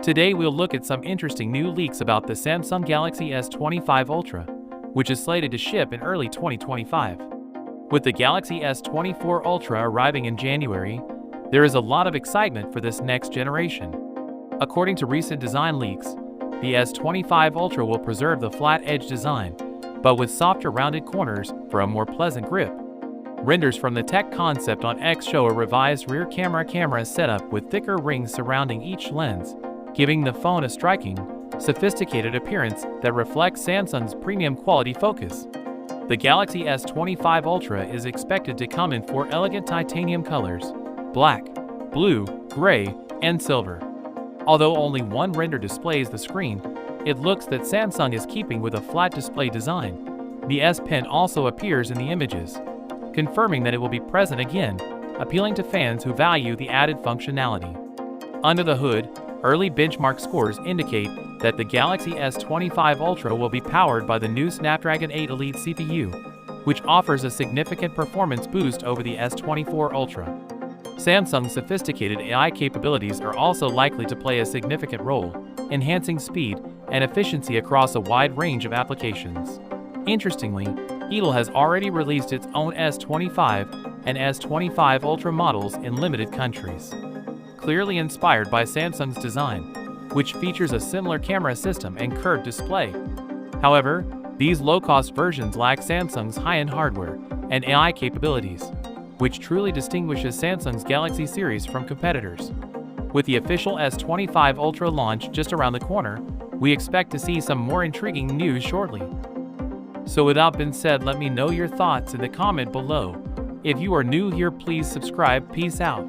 Today we'll look at some interesting new leaks about the Samsung Galaxy S25 Ultra, which is slated to ship in early 2025. With the Galaxy S24 Ultra arriving in January, there is a lot of excitement for this next generation. According to recent design leaks, the S25 Ultra will preserve the flat edge design, but with softer rounded corners for a more pleasant grip. Renders from the tech concept on X show a revised rear camera setup with thicker rings surrounding each lens, giving the phone a striking, sophisticated appearance that reflects Samsung's premium quality focus. The Galaxy S25 Ultra is expected to come in 4 elegant titanium colors: black, blue, gray, and silver. Although only one render displays the screen, it looks that Samsung is keeping with a flat display design. The S Pen also appears in the images, confirming that it will be present again, appealing to fans who value the added functionality. Under the hood, early benchmark scores indicate that the Galaxy S25 Ultra will be powered by the new Snapdragon 8 Elite CPU, which offers a significant performance boost over the S24 Ultra. Samsung's sophisticated AI capabilities are also likely to play a significant role, enhancing speed and efficiency across a wide range of applications. Interestingly, Eagle has already released its own S25 and S25 Ultra models in limited countries, clearly inspired by Samsung's design, which features a similar camera system and curved display. However, these low-cost versions lack Samsung's high-end hardware and AI capabilities, which truly distinguishes Samsung's Galaxy series from competitors. With the official S25 Ultra launch just around the corner, we expect to see some more intriguing news shortly. So with that being said, let me know your thoughts in the comment below. If you are new here, please subscribe. Peace out.